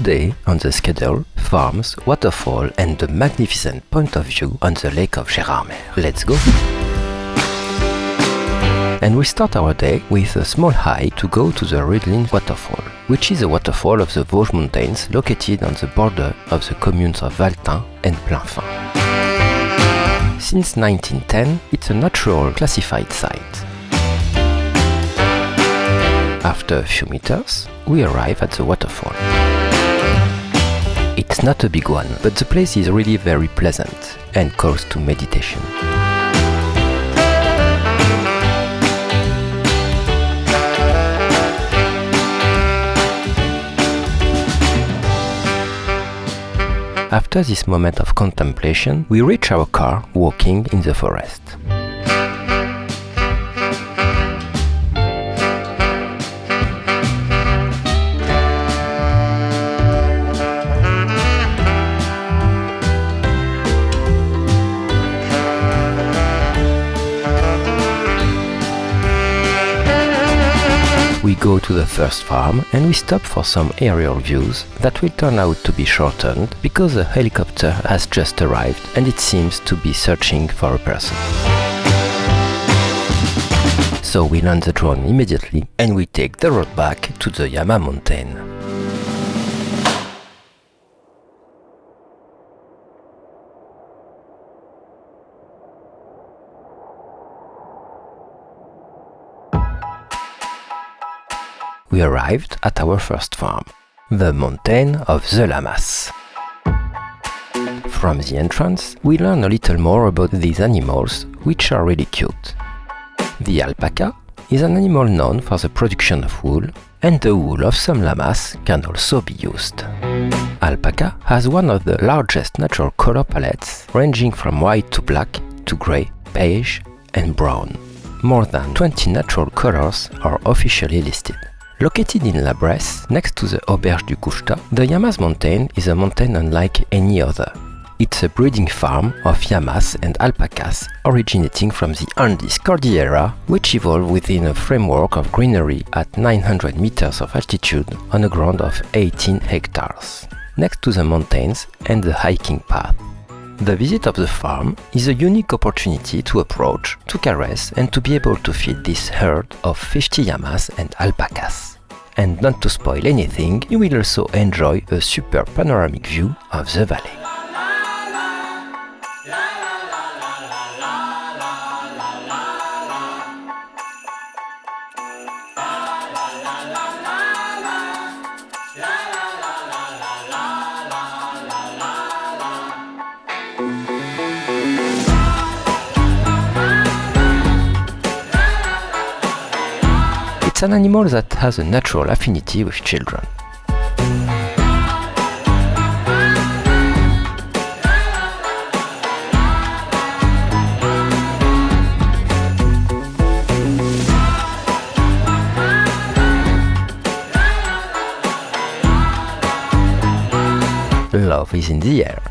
Today on the schedule, farms, waterfall and the magnificent point of view on the lake of Gérardmer. Let's go! And we start our day with a small hike to go to the Rudlin waterfall, which is a waterfall of the Vosges Mountains located on the border of the communes of Valtin and Plainfin. Since 1910, it's a natural classified site. After a few meters, we arrive at the waterfall. It's not a big one, but the place is really very pleasant and calls to meditation. After this moment of contemplation, we reach our car walking in the forest. We go to the first farm and we stop for some aerial views that will turn out to be shortened because a helicopter has just arrived and it seems to be searching for a person. So we land the drone immediately and we take the road back to the Yama mountain. We arrived at our first farm, the mountain of the Lamas. From the entrance, we learn a little more about these animals, which are really cute. The alpaca is an animal known for the production of wool, and the wool of some llamas can also be used. Alpaca has one of the largest natural color palettes, ranging from white to black to grey, beige and brown. More than 20 natural colors are officially listed. Located in La Bresse, next to the Auberge du Couchetat, the Yamas mountain is a mountain unlike any other. It's a breeding farm of llamas and alpacas originating from the Andes Cordillera, which evolved within a framework of greenery at 900 meters of altitude on a ground of 18 hectares, next to the mountains and the hiking path. The visit of the farm is a unique opportunity to approach, to caress and to be able to feed this herd of 50 llamas and alpacas. And not to spoil anything, you will also enjoy a super panoramic view of the valley. It's an animal that has a natural affinity with children. Love is in the air.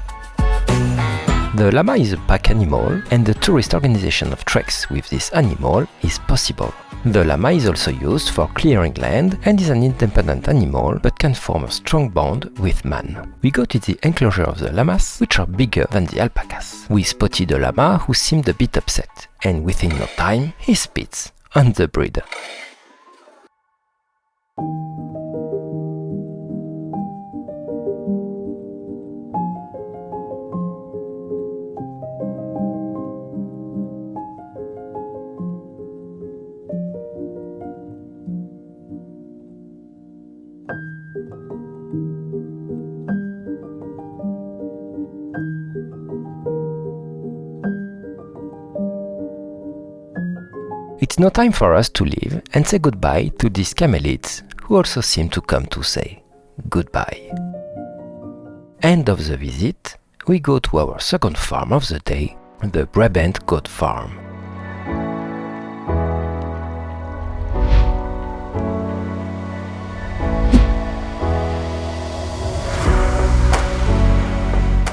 The llama is a pack animal, and the tourist organization of treks with this animal is possible. The llama is also used for clearing land and is an independent animal but can form a strong bond with man. We go to the enclosure of the llamas, which are bigger than the alpacas. We spotted a llama who seemed a bit upset, and within no time he spits on the breeder. It's no time for us to leave and say goodbye to these camelids who also seem to come to say goodbye. End of the visit, we go to our second farm of the day, the Brabant Goat Farm.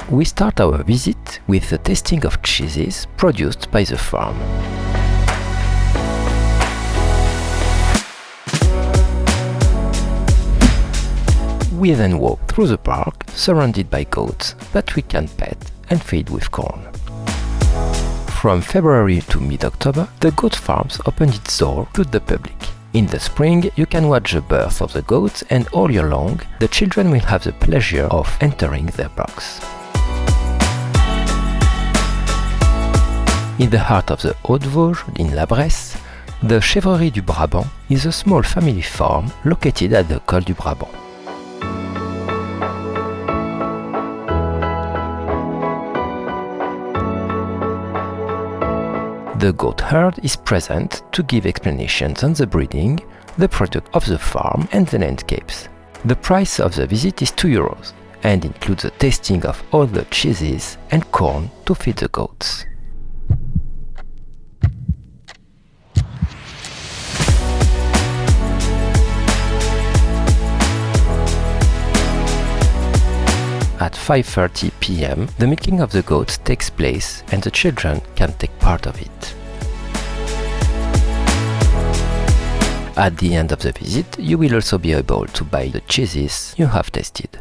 We start our visit with the tasting of cheeses produced by the farm. we then walk through the park, surrounded by goats that we can pet and feed with corn. From February to mid-October, the goat farms open its door to the public. In the spring, you can watch the birth of the goats, and all year long, the children will have the pleasure of entering their box. In the heart of the Haute-Vosges, in La Bresse, the Chèvrerie du Brabant is a small family farm located at the Col du Brabant. The goat herd is present to give explanations on the breeding, the product of the farm and the landscapes. The price of the visit is €2 and includes the tasting of all the cheeses and corn to feed the goats. At 5:30 p.m., the milking of the goats takes place and the children can take part of it. At the end of the visit, you will also be able to buy the cheeses you have tasted.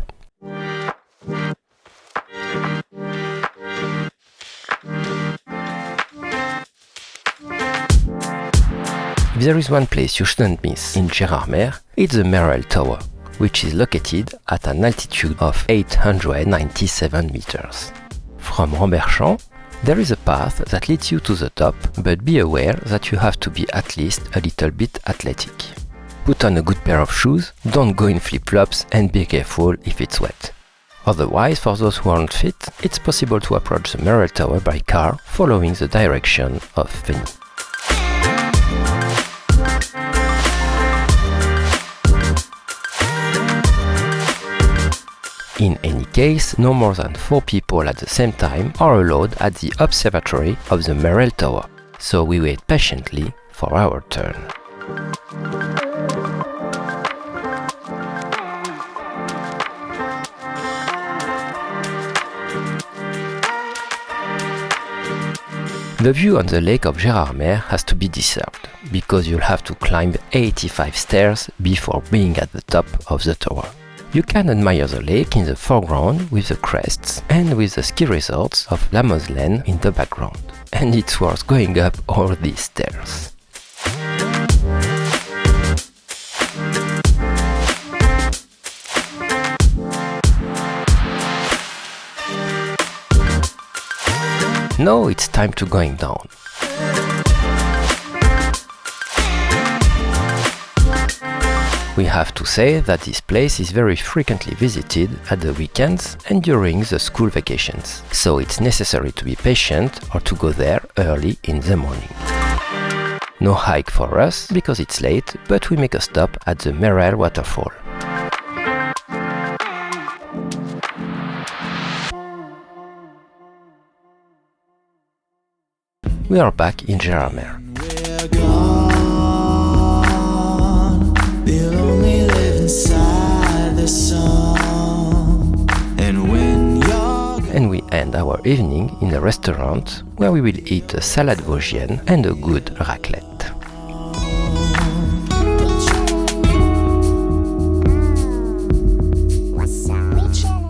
If there is one place you shouldn't miss in Gérardmer, it's the Merelle Tower, which is located at an altitude of 897 meters. From Ramberchamp, there is a path that leads you to the top, but be aware that you have to be at least a little bit athletic. Put on a good pair of shoes, don't go in flip-flops, and be careful if it's wet. Otherwise, for those who aren't fit, it's possible to approach the Merelle Tower by car following the direction of Feny. In any case, no more than 4 people at the same time are allowed at the observatory of the Merelle Tower, so we wait patiently for our turn. The view on the lake of Gérardmer has to be deserved, because you'll have to climb 85 stairs before being at the top of the tower. You can admire the lake in the foreground with the crests and with the ski resorts of La Moselaine in the background. And it's worth going up all these stairs. Now it's time to going down. We have to say that this place is very frequently visited at the weekends and during the school vacations, so it's necessary to be patient or to go there early in the morning. No hike for us because it's late, but we make a stop at the Merelle waterfall. We are back in Gérardmer. We'll only live inside the song. And we end our evening in a restaurant where we will eat a salade vosgienne and a good raclette.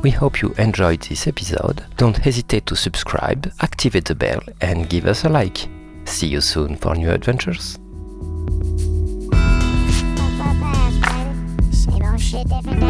We hope you enjoyed this episode. Don't hesitate to subscribe, activate the bell and give us a like. See you soon for new adventures. Shit different.